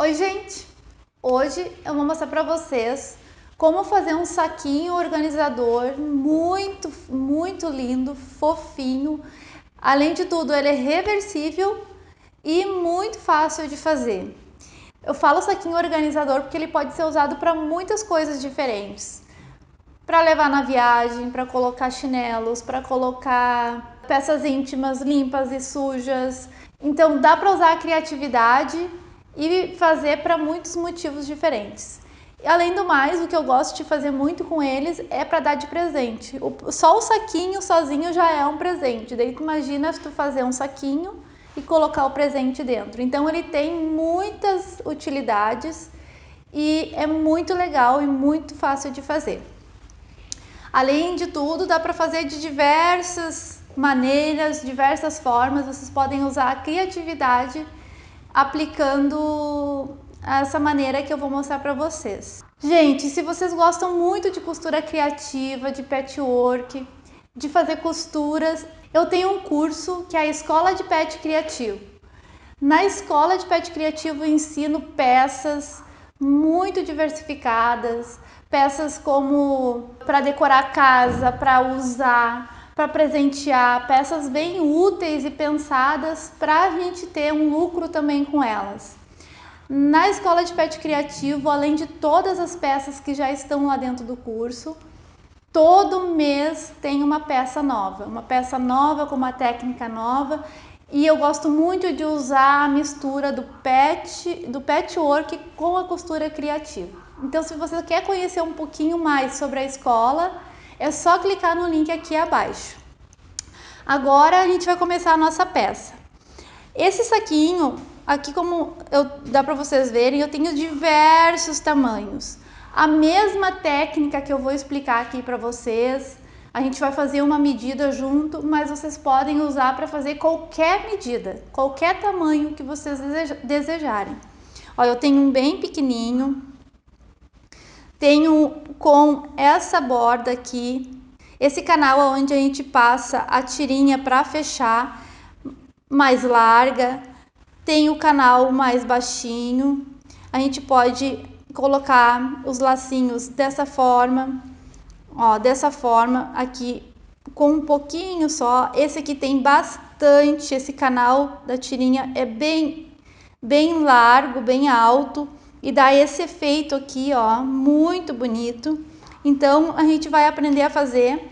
Oi, gente! Hoje eu vou mostrar para vocês como fazer um saquinho organizador muito lindo, fofinho. Além de tudo, ele é reversível e muito fácil de fazer. Eu falo saquinho organizador porque ele pode ser usado para muitas coisas diferentes. Para levar na viagem, para colocar chinelos, para colocar peças íntimas limpas e sujas. Então dá para usar a criatividade e fazer para muitos motivos diferentes. E além do mais, o que eu gosto de fazer muito com eles é para dar de presente. Só o saquinho sozinho já é um presente. Daí tu imagina se tu fazer um saquinho e colocar o presente dentro. Então ele tem muitas utilidades e é muito legal e muito fácil de fazer. Além de tudo, dá para fazer de diversas maneiras, diversas formas. Vocês podem usar a criatividade aplicando essa maneira que eu vou mostrar para vocês. Gente, se vocês gostam muito de costura criativa, de patchwork, de fazer costuras, eu tenho um curso que é a Escola de Pet Criativo. Na Escola de Pet Criativo eu ensino peças muito diversificadas, peças como para decorar a casa, para usar, para presentear, peças bem úteis e pensadas para a gente ter um lucro também com elas. Na Escola de Pet Criativo, além de todas as peças que já estão lá dentro do curso, todo mês tem uma peça nova com uma técnica nova. E eu gosto muito de usar a mistura do patchwork com a costura criativa. Então, se você quer conhecer um pouquinho mais sobre a escola, é só clicar no link aqui abaixo. Agora a gente vai começar a nossa peça. Esse saquinho, aqui como dá para vocês verem, eu tenho diversos tamanhos. A mesma técnica que eu vou explicar aqui para vocês, a gente vai fazer uma medida junto, mas vocês podem usar para fazer qualquer medida, qualquer tamanho que vocês desejarem. Ó, eu tenho um bem pequenininho, tenho com essa borda aqui, esse canal onde a gente passa a tirinha para fechar, mais larga, tem o canal mais baixinho, a gente pode colocar os lacinhos dessa forma. Ó, dessa forma aqui, com um pouquinho só. Esse aqui tem bastante, esse canal da tirinha é bem largo, bem alto e dá esse efeito aqui, ó, muito bonito. Então a gente vai aprender a fazer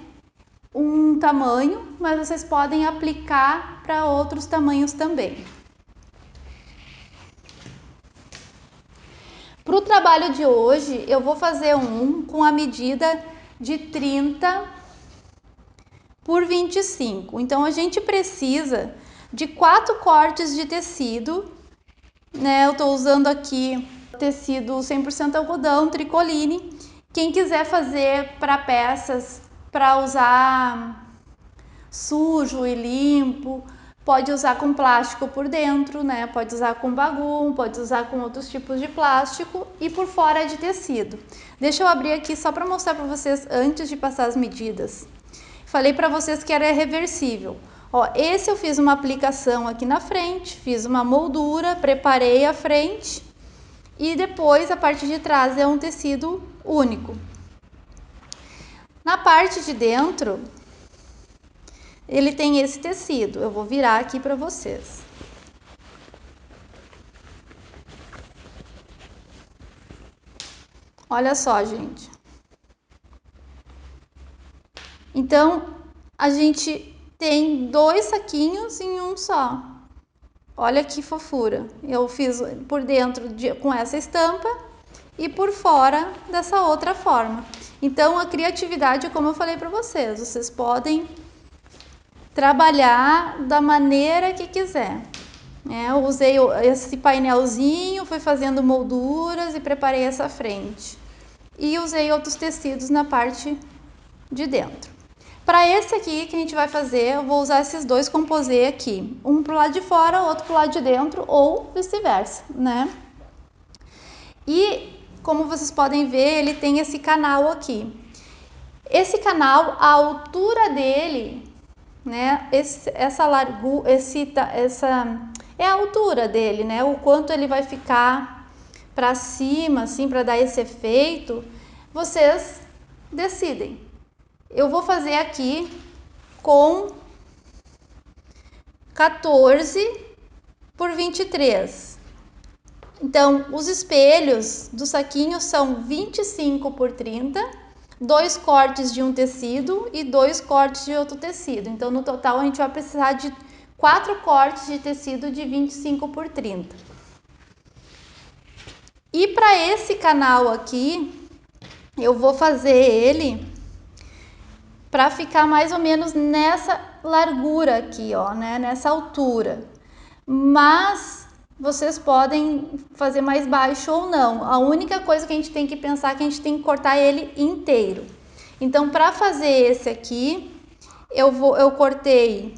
um tamanho, mas vocês podem aplicar para outros tamanhos também. Para o trabalho de hoje, eu vou fazer um com a medida de 30 por 25. Então a gente precisa de 4 cortes de tecido, né? Eu estou usando aqui tecido 100% algodão, tricoline. Quem quiser fazer para peças para usar sujo e limpo, pode usar com plástico por dentro, né? Pode usar com bagum, pode usar com outros tipos de plástico e por fora é de tecido. Deixa eu abrir aqui só para mostrar para vocês antes de passar as medidas. Falei para vocês que era reversível. Ó, esse eu fiz uma aplicação aqui na frente, fiz uma moldura, preparei a frente e depois a parte de trás é um tecido único. Na parte de dentro, ele tem esse tecido. Eu vou virar aqui para vocês. Olha só, gente. Então, a gente tem 2 saquinhos em um só. Olha que fofura. Eu fiz por dentro com essa estampa e por fora dessa outra forma. Então, a criatividade, como eu falei para vocês podem trabalhar da maneira que quiser. Eu usei esse painelzinho, fui fazendo molduras e preparei essa frente. E usei outros tecidos na parte de dentro. Para esse aqui que a gente vai fazer, eu vou usar esses 2 composê aqui. Um pro lado de fora, outro pro lado de dentro ou vice-versa, né? E como vocês podem ver, ele tem esse canal aqui. Esse canal, a altura dele, né? Essa é a altura dele, né? O quanto ele vai ficar para cima, assim, para dar esse efeito, vocês decidem. Eu vou fazer aqui com 14 por 23. Então, os espelhos do saquinho são 25 por 30, 2 cortes de um tecido e 2 cortes de outro tecido. Então, no total, a gente vai precisar de 4 cortes de tecido de 25 por 30. E para esse canal aqui, eu vou fazer ele para ficar mais ou menos nessa largura aqui, ó, né? Nessa altura. Mas vocês podem fazer mais baixo ou não. A única coisa que a gente tem que pensar é que a gente tem que cortar ele inteiro. Então, para fazer esse aqui, eu cortei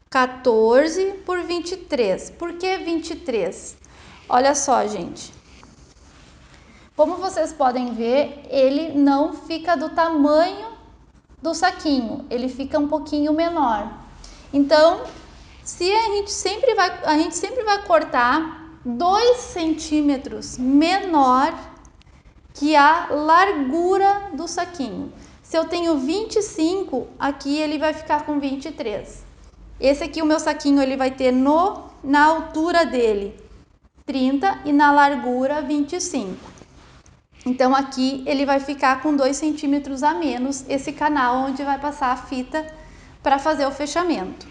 14 por 23. Por que 23? Olha só, gente. Como vocês podem ver, ele não fica do tamanho do saquinho, ele fica um pouquinho menor. Então, se a gente sempre vai cortar 2 centímetros menor que a largura do saquinho. Se eu tenho 25, aqui ele vai ficar com 23. Esse aqui, o meu saquinho, ele vai ter na altura dele 30 e na largura 25. Então, aqui ele vai ficar com 2 centímetros a menos, esse canal onde vai passar a fita para fazer o fechamento.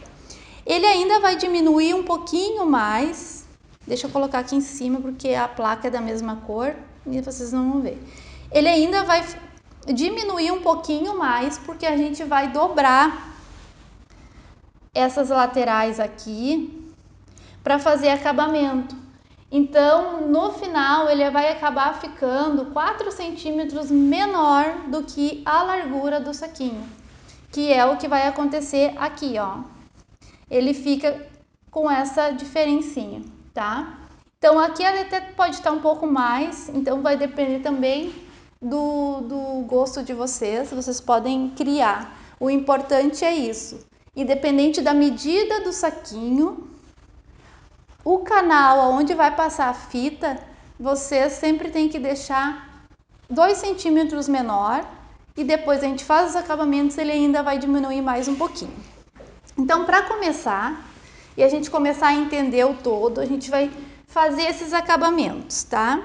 Ele ainda vai diminuir um pouquinho mais, deixa eu colocar aqui em cima porque a placa é da mesma cor e vocês não vão ver. Ele ainda vai diminuir um pouquinho mais porque a gente vai dobrar essas laterais aqui para fazer acabamento. Então, no final, ele vai acabar ficando 4 centímetros menor do que a largura do saquinho, que é o que vai acontecer aqui, ó. Ele fica com essa diferencinha, tá? Então, aqui ele até pode estar um pouco mais, então vai depender também do gosto de vocês, vocês podem criar. O importante é isso, independente da medida do saquinho, o canal onde vai passar a fita, você sempre tem que deixar 2 centímetros menor e depois a gente faz os acabamentos, ele ainda vai diminuir mais um pouquinho. Então, para começar, e a gente começar a entender o todo, a gente vai fazer esses acabamentos, tá?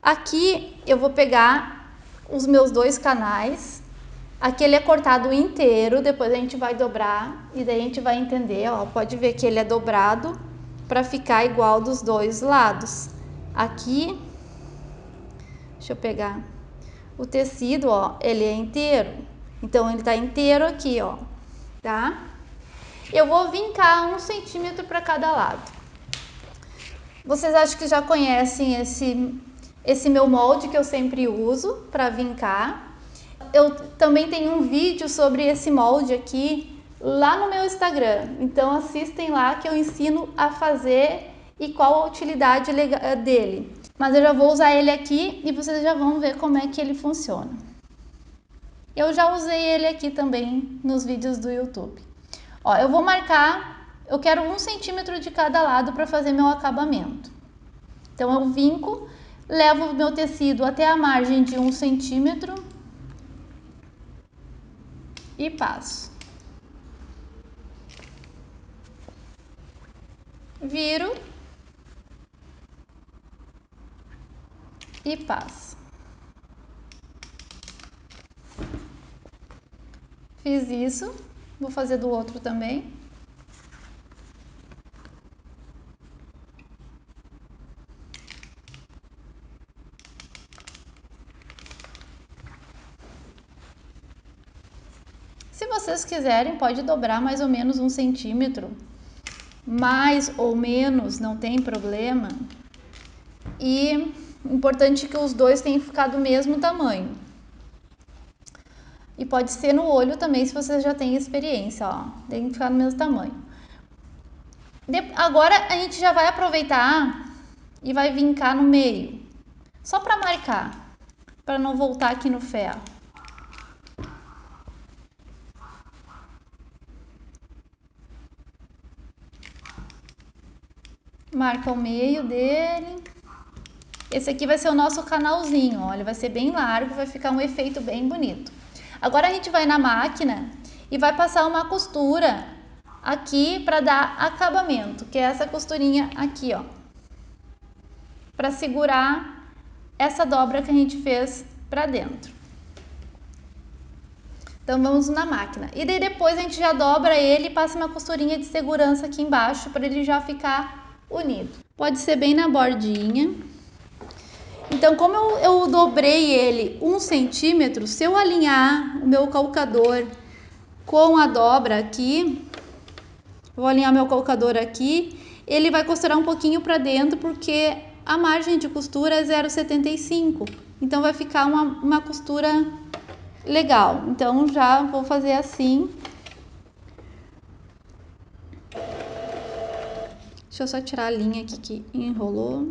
Aqui eu vou pegar os meus 2 canais. Aqui ele é cortado inteiro, depois a gente vai dobrar e daí a gente vai entender, ó, pode ver que ele é dobrado para ficar igual dos 2 lados. Aqui, deixa eu pegar o tecido, ó, ele é inteiro, então ele tá inteiro aqui, ó, tá? Eu vou vincar 1 centímetro para cada lado. Vocês acham que já conhecem esse meu molde que eu sempre uso para vincar. Eu também tenho um vídeo sobre esse molde aqui lá no meu Instagram, então assistem lá que eu ensino a fazer e qual a utilidade dele. Mas eu já vou usar ele aqui e vocês já vão ver como é que ele funciona. Eu já usei ele aqui também nos vídeos do YouTube. Ó, eu vou marcar, eu quero 1 centímetro de cada lado para fazer meu acabamento. Então eu vinco, levo o meu tecido até a margem de 1 centímetro e passo. Viro e passo. Fiz isso, vou fazer do outro também. Se vocês quiserem, pode dobrar mais ou menos 1 centímetro, mais ou menos, não tem problema. E importante que os dois tenham ficado do mesmo tamanho. E pode ser no olho também, se vocês já têm experiência, ó, tem que ficar do mesmo tamanho. Agora a gente já vai aproveitar e vai vincar no meio, só para marcar, para não voltar aqui no ferro. Marca o meio dele. Esse aqui vai ser o nosso canalzinho, ó, ele vai ser bem largo, vai ficar um efeito bem bonito. Agora a gente vai na máquina e vai passar uma costura aqui para dar acabamento, que é essa costurinha aqui, ó, para segurar essa dobra que a gente fez para dentro. Então vamos na máquina. E daí depois a gente já dobra ele e passa uma costurinha de segurança aqui embaixo para ele já ficar unido. Pode ser bem na bordinha. Então, como eu dobrei ele 1 centímetro, se eu alinhar o meu calcador com a dobra aqui, vou alinhar meu calcador aqui, ele vai costurar um pouquinho para dentro, porque a margem de costura é 0,75. Então, vai ficar uma costura legal. Então, já vou fazer assim. Deixa eu só tirar a linha aqui que enrolou.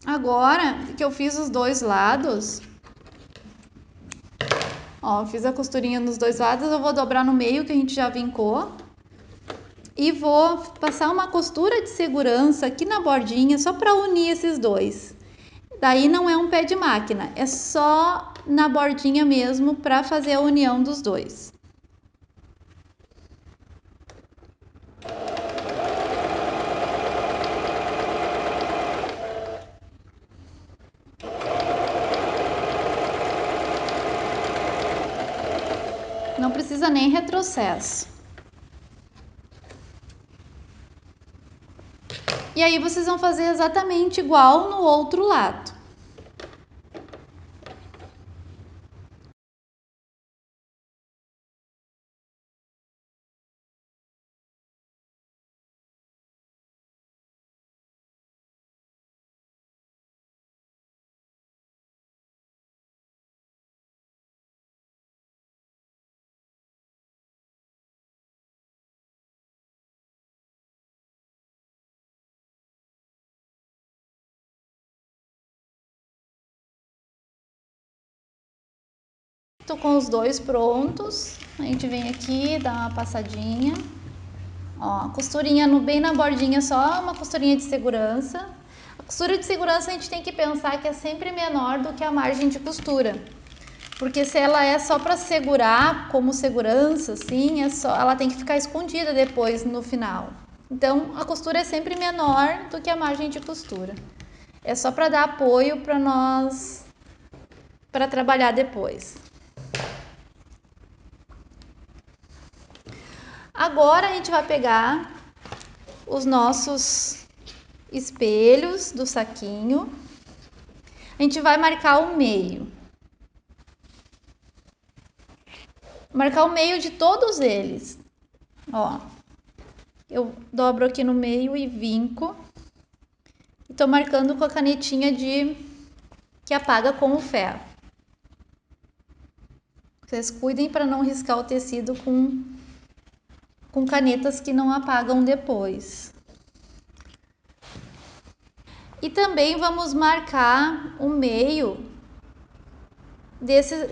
Agora que eu fiz os dois lados, ó, fiz a costurinha nos dois lados, eu vou dobrar no meio que a gente já vincou e vou passar uma costura de segurança aqui na bordinha só para unir esses dois. Daí não é um pé de máquina, é só na bordinha mesmo para fazer a união dos dois. Não precisa nem retrocesso. E aí vocês vão fazer exatamente igual no outro lado. Tô com os dois prontos, a gente vem aqui, dá uma passadinha, ó, costurinha bem na bordinha, só uma costurinha de segurança. A costura de segurança a gente tem que pensar que é sempre menor do que a margem de costura, porque se ela é só para segurar, como segurança, assim, ela tem que ficar escondida depois no final. Então a costura é sempre menor do que a margem de costura. É só para dar apoio para nós, para trabalhar depois. Agora a gente vai pegar os nossos espelhos do saquinho. A gente vai marcar o meio. Marcar o meio de todos eles. Ó, eu dobro aqui no meio e vinco. E tô marcando com a canetinha que apaga com o ferro. Vocês cuidem para não riscar o tecido com canetas que não apagam depois. E também vamos marcar o meio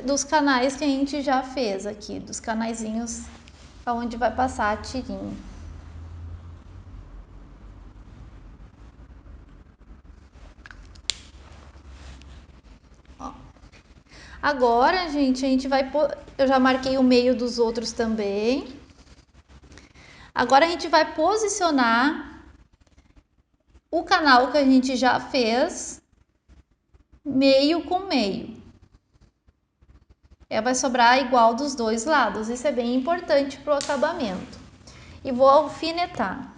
dos canais que a gente já fez aqui, dos canaizinhos aonde vai passar a tirinha. Ó. Agora, gente, a gente vai eu já marquei o meio dos outros também. Agora a gente vai posicionar o canal que a gente já fez, meio com meio. Vai sobrar igual dos dois lados, isso é bem importante para o acabamento. E vou alfinetar.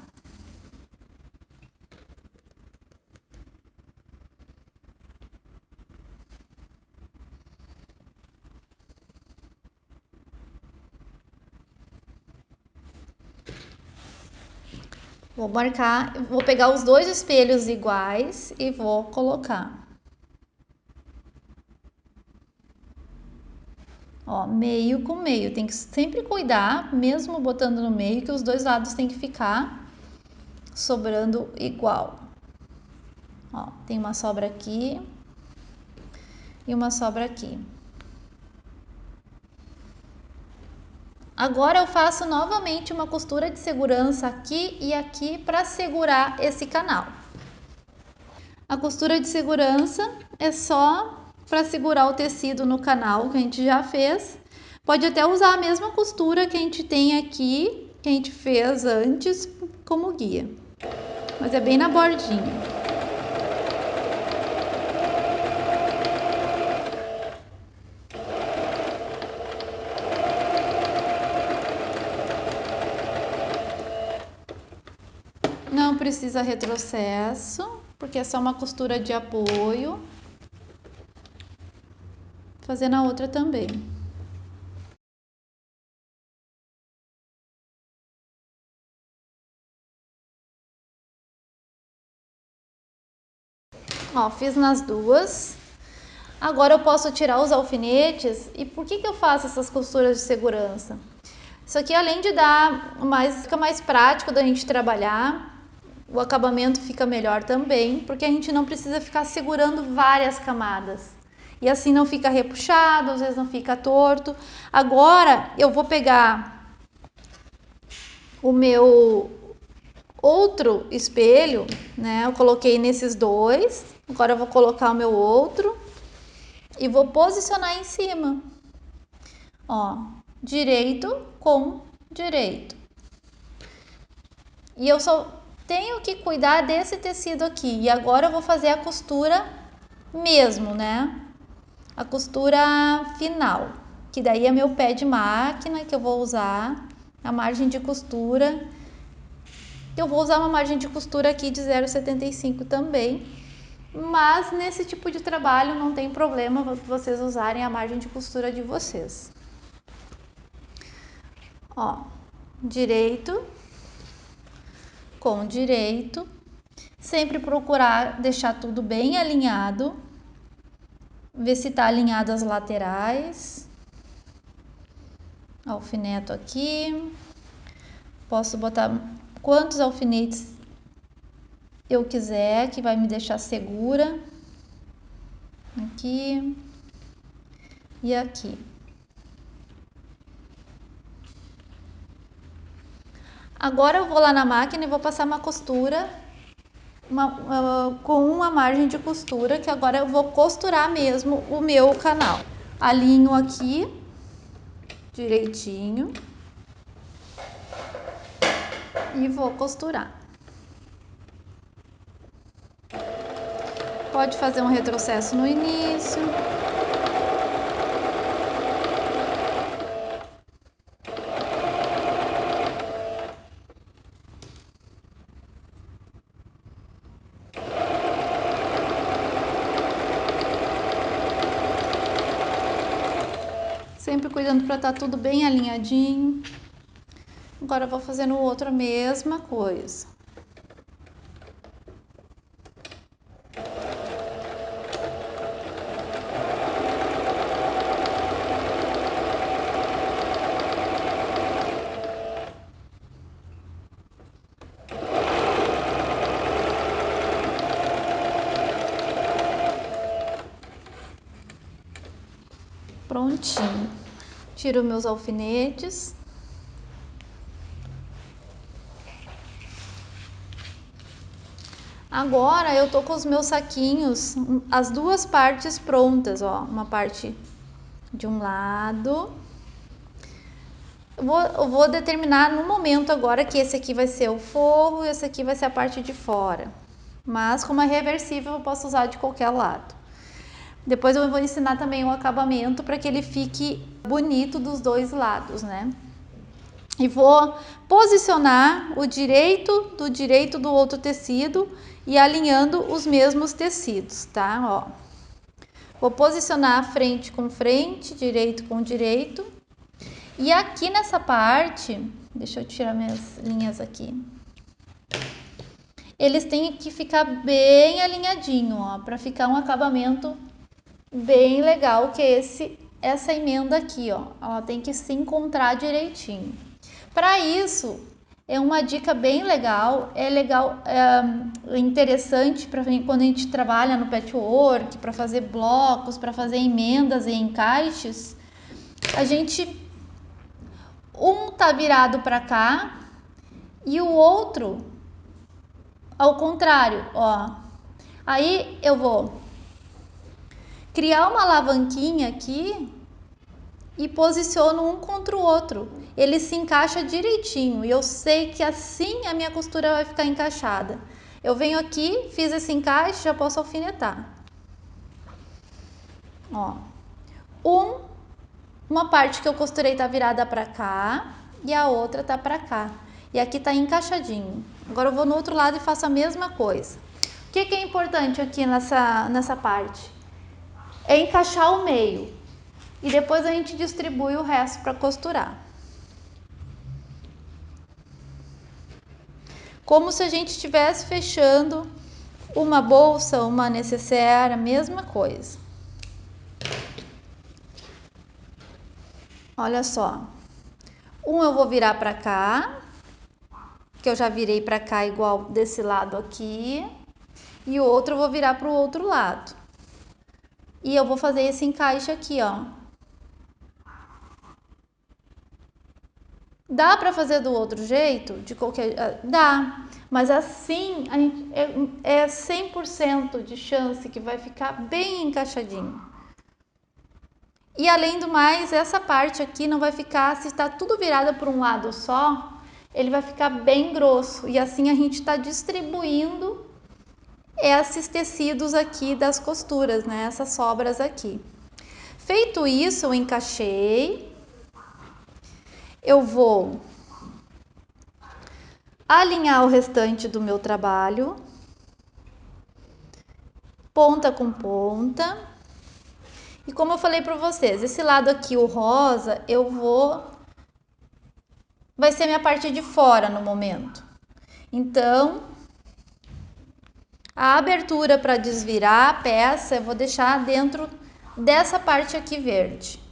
Vou marcar, vou pegar os dois espelhos iguais e vou colocar. Ó, meio com meio, tem que sempre cuidar, mesmo botando no meio, que os dois lados tem que ficar sobrando igual. Ó, tem uma sobra aqui e uma sobra aqui. Agora eu faço novamente uma costura de segurança aqui e aqui para segurar esse canal. A costura de segurança é só para segurar o tecido no canal que a gente já fez. Pode até usar a mesma costura que a gente tem aqui, que a gente fez antes, como guia. Mas é bem na bordinha. Não precisa retrocesso, porque é só uma costura de apoio. Vou fazer na outra também. Ó, fiz nas duas. Agora eu posso tirar os alfinetes. E por que eu faço essas costuras de segurança? Isso aqui, além de dar fica mais prático da gente trabalhar, o acabamento fica melhor também, porque a gente não precisa ficar segurando várias camadas. E assim não fica repuxado, às vezes não fica torto. Agora eu vou pegar o meu outro espelho, né? Eu coloquei nesses dois. Agora eu vou colocar o meu outro e vou posicionar em cima. Ó, direito com direito. E eu só tenho que cuidar desse tecido aqui. E agora eu vou fazer a costura mesmo, né? A costura final, que daí é meu pé de máquina que eu vou usar, a margem de costura. Eu vou usar uma margem de costura aqui de 0,75 também, mas nesse tipo de trabalho não tem problema vocês usarem a margem de costura de vocês. Ó, direito com direito, sempre procurar deixar tudo bem alinhado, ver se tá alinhado as laterais. Alfineto aqui, posso botar quantos alfinetes eu quiser, que vai me deixar segura. Aqui e aqui. Agora eu vou lá na máquina e vou passar uma costura com uma margem de costura, que agora eu vou costurar mesmo o meu canal. Alinho aqui direitinho e vou costurar. Pode fazer um retrocesso no início. Sempre cuidando para estar tudo bem alinhadinho. Agora eu vou fazer no outro a mesma coisa. Prontinho. Tiro meus alfinetes. Agora eu tô com os meus saquinhos, as duas partes prontas, ó. Uma parte de um lado. Eu vou determinar no momento agora que esse aqui vai ser o forro e esse aqui vai ser a parte de fora. Mas como é reversível, eu posso usar de qualquer lado. Depois eu vou ensinar também o acabamento para que ele fique bonito dos dois lados, né? E vou posicionar o direito do outro tecido e alinhando os mesmos tecidos, tá? Ó. Vou posicionar frente com frente, direito com direito. E aqui nessa parte, deixa eu tirar minhas linhas aqui. eles têm que ficar bem alinhadinho, ó, para ficar um acabamento bem legal, que é essa emenda aqui, ó. Ela tem que se encontrar direitinho. Para isso, é uma dica bem legal, é interessante para quando a gente trabalha no patchwork, para fazer blocos, para fazer emendas e encaixes. A gente tá virado para cá e o outro ao contrário, ó. Aí eu vou criar uma alavanquinha aqui e posiciono um contra o outro. Ele se encaixa direitinho e eu sei que assim a minha costura vai ficar encaixada. Eu venho aqui, fiz esse encaixe, já posso alfinetar. Ó, uma parte que eu costurei tá virada para cá e a outra tá para cá. E aqui tá encaixadinho. Agora eu vou no outro lado e faço a mesma coisa. O que é importante aqui nessa parte? É encaixar o meio. E depois a gente distribui o resto para costurar. Como se a gente estivesse fechando uma bolsa, uma necessaire, a mesma coisa. Olha só. Eu vou virar para cá, que eu já virei para cá igual desse lado aqui. E o outro eu vou virar para o outro lado. E eu vou fazer esse encaixe aqui, ó. Dá para fazer do outro jeito? De qualquer... Dá. Mas assim é 100% de chance que vai ficar bem encaixadinho. E além do mais, essa parte aqui não vai ficar, se está tudo virado para um lado só, ele vai ficar bem grosso. E assim a gente está distribuindo esses tecidos aqui das costuras, né? Essas sobras aqui. Feito isso, eu encaixei. Eu vou alinhar o restante do meu trabalho, ponta com ponta. E como eu falei para vocês, esse lado aqui, o rosa, vai ser minha parte de fora no momento. Então, a abertura para desvirar a peça eu vou deixar dentro dessa parte aqui verde.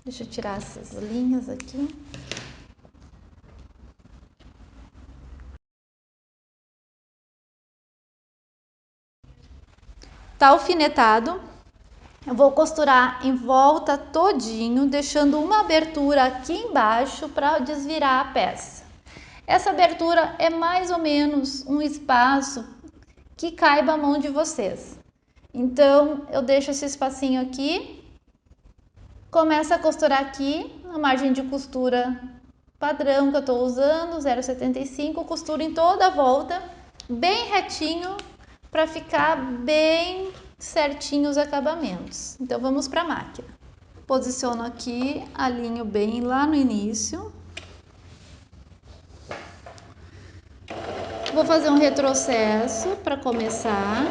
Deixa eu tirar essas linhas aqui. Tá alfinetado. Eu vou costurar em volta todinho, deixando uma abertura aqui embaixo para desvirar a peça. Essa abertura é mais ou menos um espaço que caiba a mão de vocês. Então, eu deixo esse espacinho aqui, começo a costurar aqui, na margem de costura padrão que eu estou usando, 0,75, costuro em toda a volta, bem retinho, para ficar bem certinho os acabamentos. Então vamos para a máquina. Posiciono aqui, alinho bem lá no início. Vou fazer um retrocesso para começar.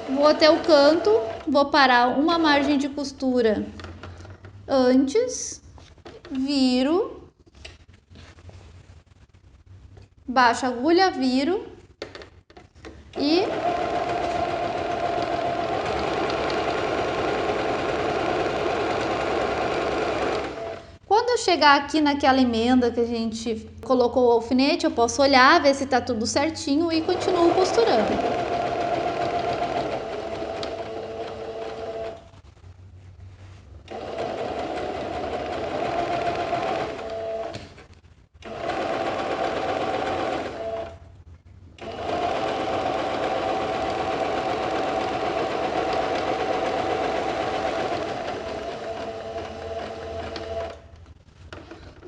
Vou até o canto, vou parar uma margem de costura antes, viro, baixo a agulha, viro e quando eu chegar aqui naquela emenda que a gente colocou o alfinete, eu posso olhar, ver se tá tudo certinho e continuo costurando.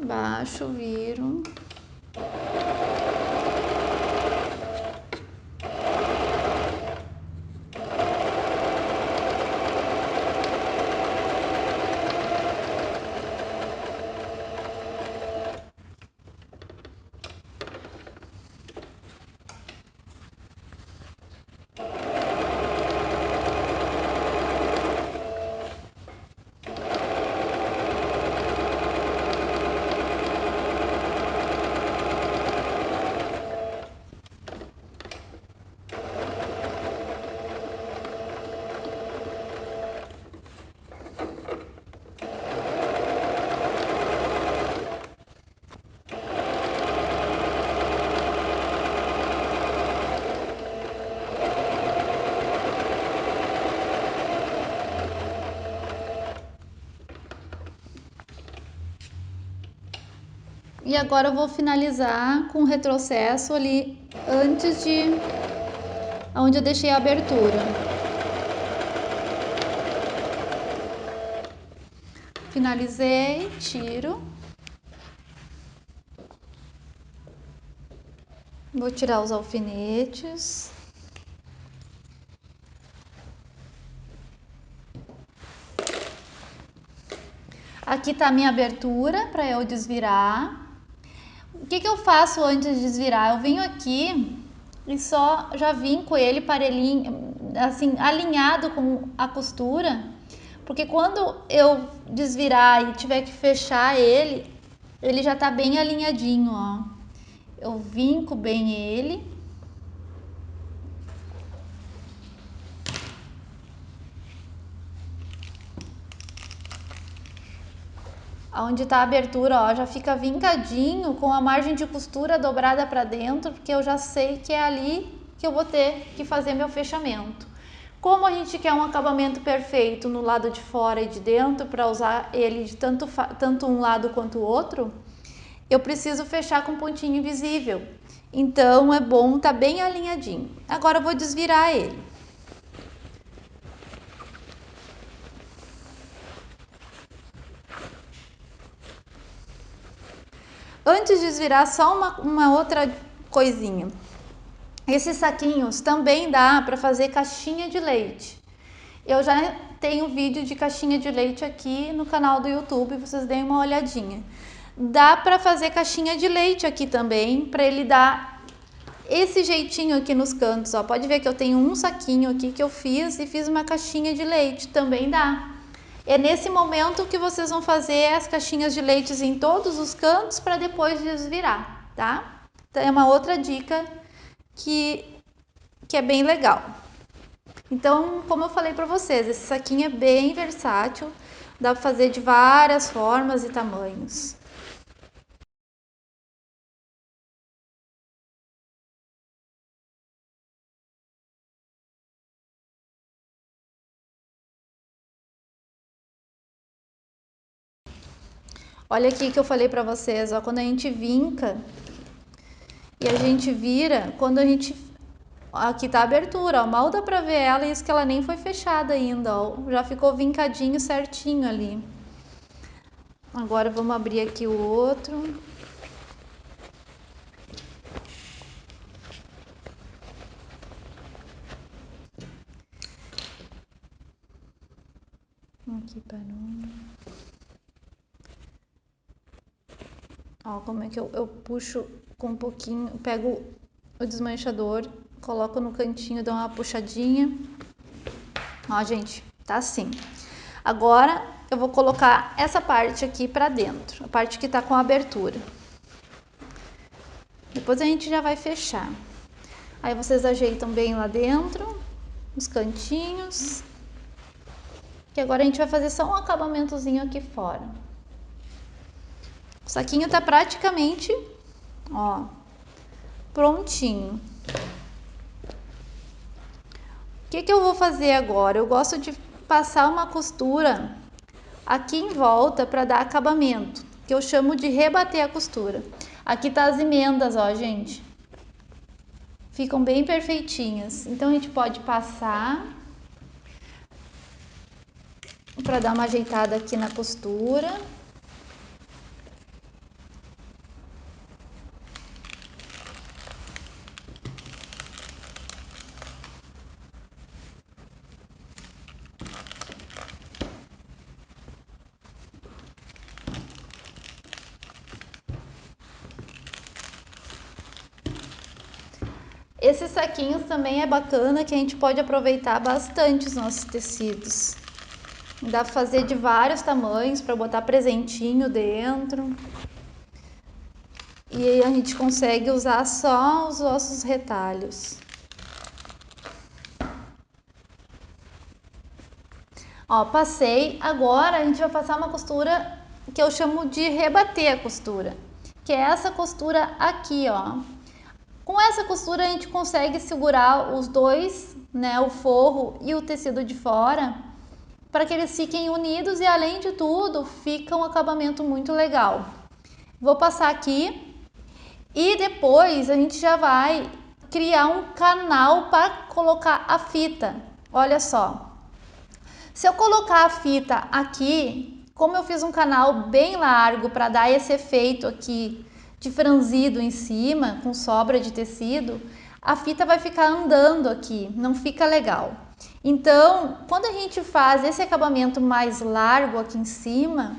Baixo, viro. E agora eu vou finalizar com o retrocesso ali antes de onde eu deixei a abertura. Finalizei, tiro. Vou tirar os alfinetes. Aqui tá a minha abertura para eu desvirar. O que eu faço antes de desvirar? Eu venho aqui e só já vinco ele parelhinho, assim, alinhado com a costura, porque quando eu desvirar e tiver que fechar ele, ele já tá bem alinhadinho, ó. Eu vinco bem ele. Onde tá a abertura, ó, já fica vincadinho com a margem de costura dobrada para dentro, porque eu já sei que é ali que eu vou ter que fazer meu fechamento. Como a gente quer um acabamento perfeito no lado de fora e de dentro, para usar ele de tanto um lado quanto o outro, eu preciso fechar com pontinho invisível. Então é bom tá bem alinhadinho. Agora eu vou desvirar ele. Antes de desvirar, só uma outra coisinha. Esses saquinhos também dá para fazer caixinha de leite. Eu já tenho vídeo de caixinha de leite aqui no canal do YouTube, vocês deem uma olhadinha. Dá para fazer caixinha de leite aqui também, para ele dar esse jeitinho aqui nos cantos, ó. Pode ver que eu tenho um saquinho aqui que eu fiz e fiz uma caixinha de leite, também dá. É nesse momento que vocês vão fazer as caixinhas de leite em todos os cantos para depois desvirar, tá? Então é uma outra dica que é bem legal. Então, como eu falei para vocês, esse saquinho é bem versátil, dá para fazer de várias formas e tamanhos. Olha aqui que eu falei para vocês, ó, quando a gente vinca e a gente vira, quando a gente... Aqui tá a abertura, ó, mal dá pra ver ela, e isso que ela nem foi fechada ainda, ó, já ficou vincadinho certinho ali. Agora vamos abrir aqui o outro. Aqui parou. Ó, como é que eu puxo com um pouquinho, pego o desmanchador, coloco no cantinho, dou uma puxadinha. Ó, gente, tá assim. Agora eu vou colocar essa parte aqui pra dentro, a parte que tá com a abertura. Depois a gente já vai fechar. Aí vocês ajeitam bem lá dentro, os cantinhos. Que agora a gente vai fazer só um acabamentozinho aqui fora. O saquinho tá praticamente, ó, prontinho. O que eu vou fazer agora? Eu gosto de passar uma costura aqui em volta para dar acabamento, que eu chamo de rebater a costura. Aqui tá as emendas, ó, gente. Ficam bem perfeitinhas. Então a gente pode passar para dar uma ajeitada aqui na costura. Esses saquinhos também é bacana, que a gente pode aproveitar bastante os nossos tecidos. Dá pra fazer de vários tamanhos para botar presentinho dentro. E aí a gente consegue usar só os nossos retalhos. Ó, passei. Agora a gente vai passar uma costura que eu chamo de rebater a costura, que é essa costura aqui, ó. Com essa costura a gente consegue segurar os dois, né, o forro e o tecido de fora, para que eles fiquem unidos e, além de tudo, fica um acabamento muito legal. Vou passar aqui e depois a gente já vai criar um canal para colocar a fita. Olha só, se eu colocar a fita aqui, como eu fiz um canal bem largo para dar esse efeito aqui de franzido em cima, com sobra de tecido, a fita vai ficar andando aqui, não fica legal. Então, quando a gente faz esse acabamento mais largo aqui em cima,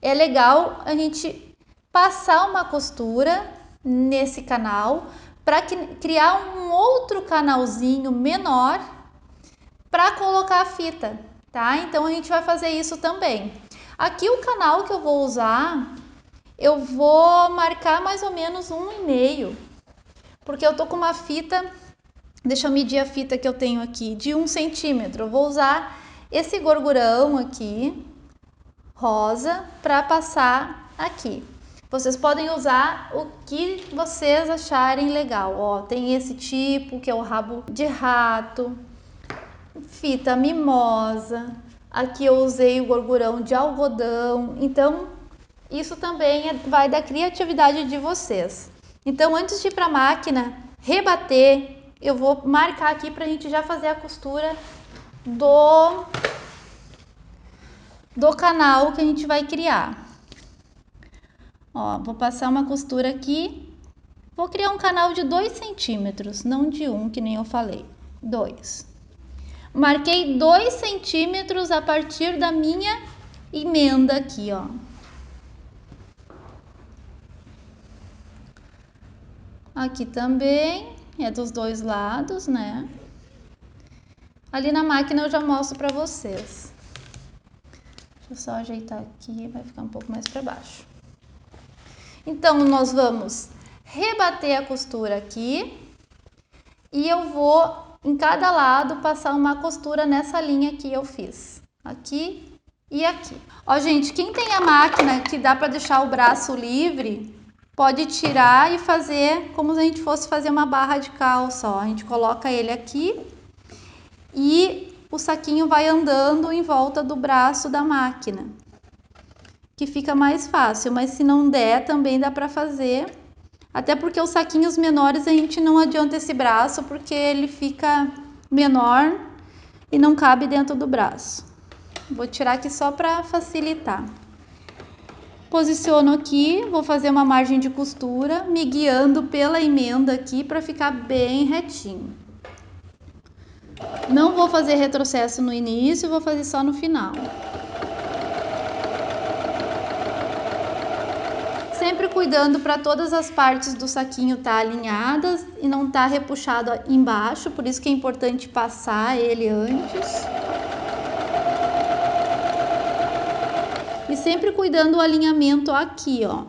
é legal a gente passar uma costura nesse canal para criar um outro canalzinho menor para colocar a fita, tá? Então a gente vai fazer isso também. Aqui o canal que eu vou usar, eu vou marcar mais ou menos 1,5, porque eu tô com uma fita, deixa eu medir a fita que eu tenho aqui, de 1 centímetro. Eu vou usar esse gorgurão aqui, rosa, para passar aqui. Vocês podem usar o que vocês acharem legal. Ó, tem esse tipo que é o rabo de rato, fita mimosa. Aqui eu usei o gorgurão de algodão. Então, isso também vai da criatividade de vocês. Então, antes de ir para a máquina rebater, eu vou marcar aqui para a gente já fazer a costura do canal que a gente vai criar. Ó, vou passar uma costura aqui. Vou criar um canal de 2 centímetros, não de 1, que nem eu falei. 2. Marquei 2 centímetros a partir da minha emenda aqui, ó. Aqui também é dos dois lados, né? Ali na máquina eu já mostro pra vocês. Deixa eu só ajeitar aqui, vai ficar um pouco mais pra baixo. Então, nós vamos rebater a costura aqui e eu vou, em cada lado, passar uma costura nessa linha que eu fiz. Aqui e aqui. Ó, gente, quem tem a máquina que dá pra deixar o braço livre, pode tirar e fazer como se a gente fosse fazer uma barra de calça, ó. A gente coloca ele aqui e o saquinho vai andando em volta do braço da máquina, que fica mais fácil, mas se não der, também dá para fazer. Até porque os saquinhos menores a gente não adianta esse braço, porque ele fica menor e não cabe dentro do braço. Vou tirar aqui só para facilitar. Posiciono aqui, vou fazer uma margem de costura, me guiando pela emenda aqui para ficar bem retinho. Não vou fazer retrocesso no início, vou fazer só no final. Sempre cuidando para todas as partes do saquinho estar alinhadas e não estar repuxado embaixo, por isso que é importante passar ele antes. E sempre cuidando do alinhamento aqui, ó.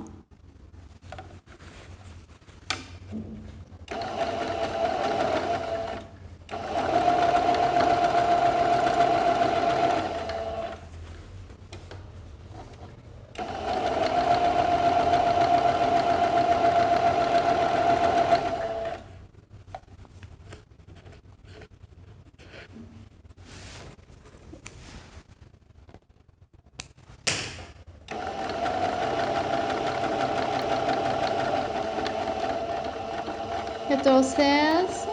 Retrocesso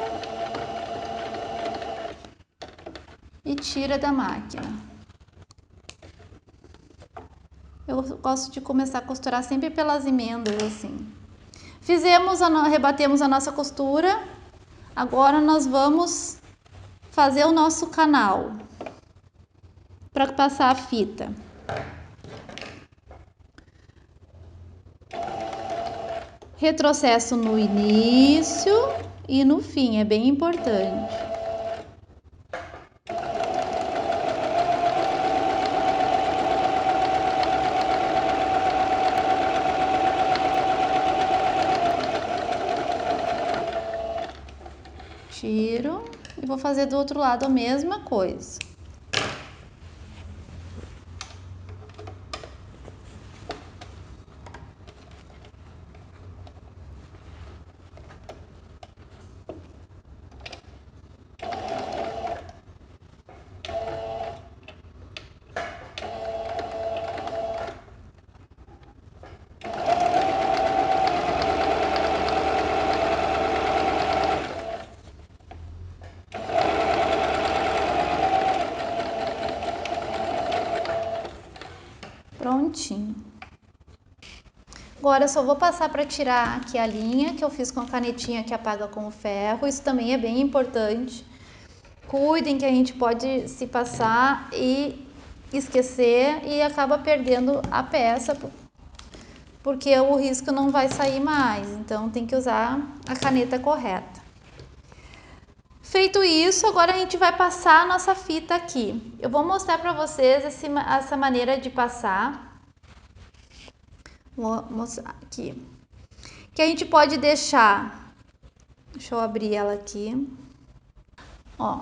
e tira da máquina. Eu gosto de começar a costurar sempre pelas emendas assim. Rebatemos a nossa costura. Agora nós vamos fazer o nosso canal para passar a fita. Retrocesso no início e no fim, é bem importante. Tiro e vou fazer do outro lado a mesma coisa. bonitinho. Agora eu só vou passar para tirar aqui a linha que eu fiz com a canetinha que apaga com o ferro. Isso também é bem importante. Cuidem que a gente pode se passar e esquecer e acaba perdendo a peça, porque o risco não vai sair mais. Então tem que usar a caneta correta. Feito isso, agora a gente vai passar a nossa fita aqui. Eu vou mostrar para vocês essa maneira de passar. Vou mostrar aqui. Que a gente pode deixar... Deixa eu abrir ela aqui. Ó.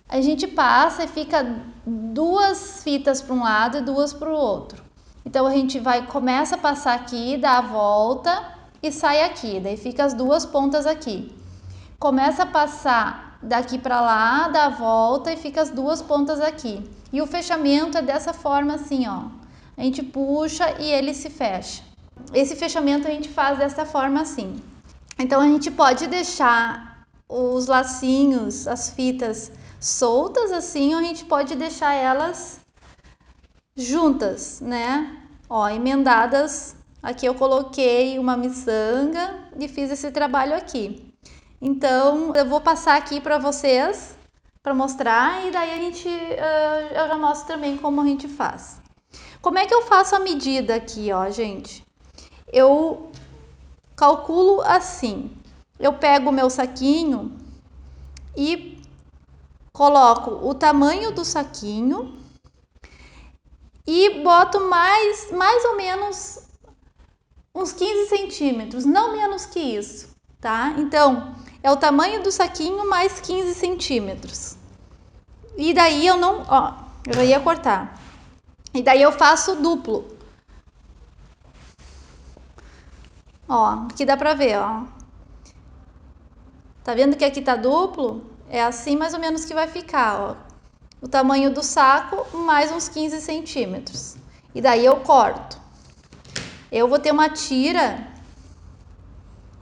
A gente passa e fica 2 fitas para um lado e 2 para o outro. Então a gente começa a passar aqui, dá a volta e sai aqui. Daí fica as 2 pontas aqui. Começa a passar daqui para lá, dá a volta e fica as 2 pontas aqui. E o fechamento é dessa forma assim, ó. A gente puxa e ele se fecha. Esse fechamento a gente faz dessa forma assim. Então a gente pode deixar os lacinhos, as fitas soltas assim, ou a gente pode deixar elas juntas, né? Ó, emendadas. Aqui eu coloquei uma miçanga e fiz esse trabalho aqui. Então eu vou passar aqui para vocês para mostrar e daí eu já mostro também como a gente faz. Como é que eu faço a medida aqui, ó, gente? Eu calculo assim. Eu pego o meu saquinho e coloco o tamanho do saquinho e boto mais ou menos uns 15 centímetros, não menos que isso, tá? Então, é o tamanho do saquinho mais 15 centímetros. E daí eu não... Ó, eu já ia cortar. E daí eu faço duplo. Ó, aqui dá pra ver, ó. Tá vendo que aqui tá duplo? É assim mais ou menos que vai ficar, ó. O tamanho do saco mais uns 15 centímetros. E daí eu corto. Eu vou ter uma tira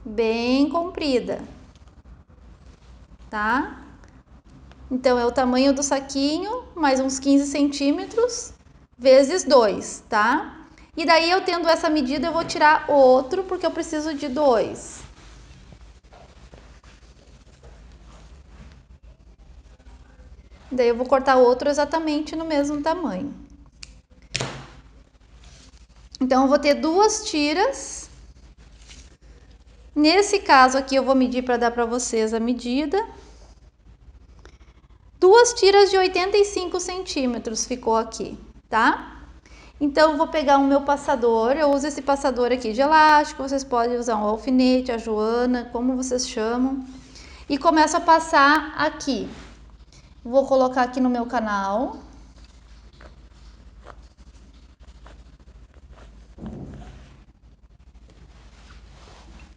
bem comprida, tá? Então, é o tamanho do saquinho mais uns 15 centímetros vezes 2, tá? E daí eu tendo essa medida eu vou tirar outro porque eu preciso de 2. Daí eu vou cortar outro exatamente no mesmo tamanho. Então eu vou ter 2 tiras. Nesse caso aqui eu vou medir para dar para vocês a medida. 2 tiras de 85 centímetros ficou aqui, tá? Então, eu vou pegar o meu passador, eu uso esse passador aqui de elástico, vocês podem usar um alfinete, a joana, como vocês chamam. E começo a passar aqui. Vou colocar aqui no meu canal.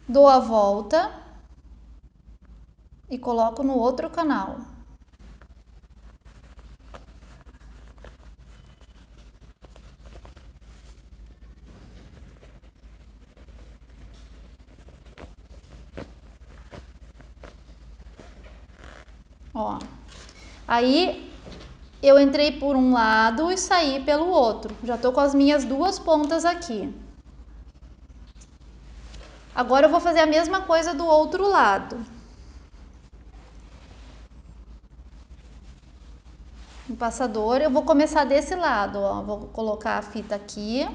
Dou a volta e coloco no outro canal. Ó, aí eu entrei por um lado e saí pelo outro. Já tô com as minhas 2 pontas aqui. Agora eu vou fazer a mesma coisa do outro lado. O passador, eu vou começar desse lado, ó. Vou colocar a fita aqui.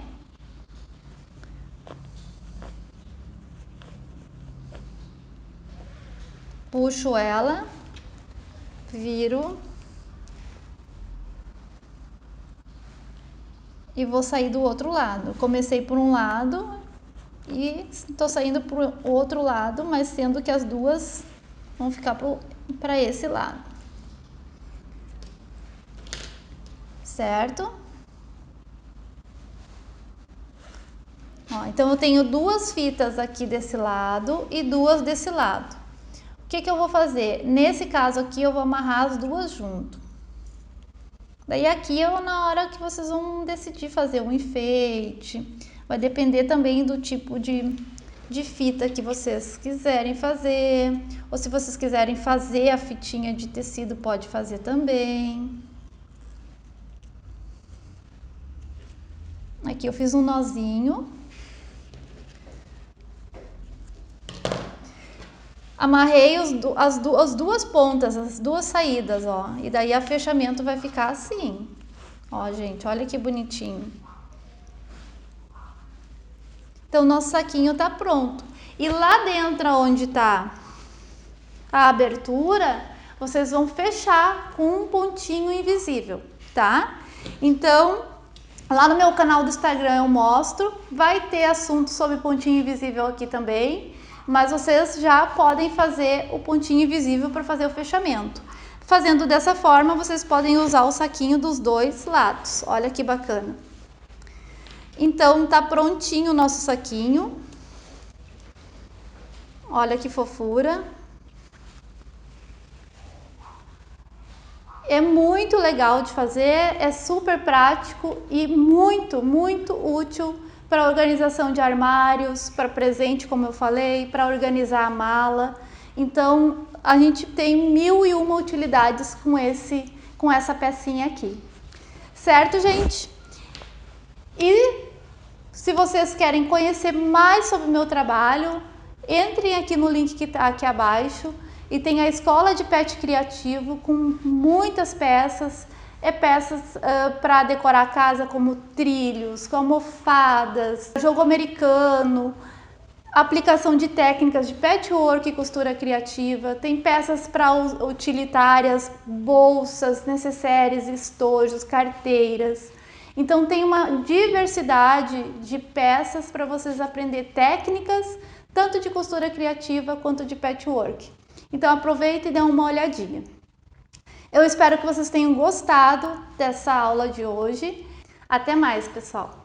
Puxo ela, viro e vou sair do outro lado. Comecei por um lado e tô saindo pro outro lado, mas sendo que as duas vão ficar para esse lado. Certo? Ó, então eu tenho 2 fitas aqui desse lado e 2 desse lado. O que eu vou fazer? Nesse caso aqui eu vou amarrar as 2 junto. Daí aqui na hora que vocês vão decidir fazer um enfeite, vai depender também do tipo de fita que vocês quiserem fazer, ou se vocês quiserem fazer a fitinha de tecido, pode fazer também. Aqui eu fiz um nozinho. Amarrei as duas pontas, as duas saídas, ó. E daí o fechamento vai ficar assim. Ó, gente, olha que bonitinho. Então, nosso saquinho tá pronto. E lá dentro, onde tá a abertura, vocês vão fechar com um pontinho invisível, tá? Então, lá no meu canal do Instagram eu mostro. Vai ter assunto sobre pontinho invisível aqui também. Mas vocês já podem fazer o pontinho invisível para fazer o fechamento. Fazendo dessa forma, vocês podem usar o saquinho dos dois lados. Olha que bacana. Então, tá prontinho o nosso saquinho. Olha que fofura. É muito legal de fazer, é super prático e muito, muito útil para organização de armários, para presente, como eu falei, para organizar a mala. Então, a gente tem 1001 utilidades com essa pecinha aqui. Certo, gente? E se vocês querem conhecer mais sobre o meu trabalho, entrem aqui no link que está aqui abaixo e tem a Escola de Pet Criativo com muitas peças. Peças para decorar a casa, como trilhos, almofadas, jogo americano, aplicação de técnicas de patchwork e costura criativa. Tem peças para utilitárias, bolsas, necessários, estojos, carteiras. Então tem uma diversidade de peças para vocês aprender técnicas, tanto de costura criativa quanto de patchwork. Então aproveita e dê uma olhadinha. Eu espero que vocês tenham gostado dessa aula de hoje. Até mais, pessoal!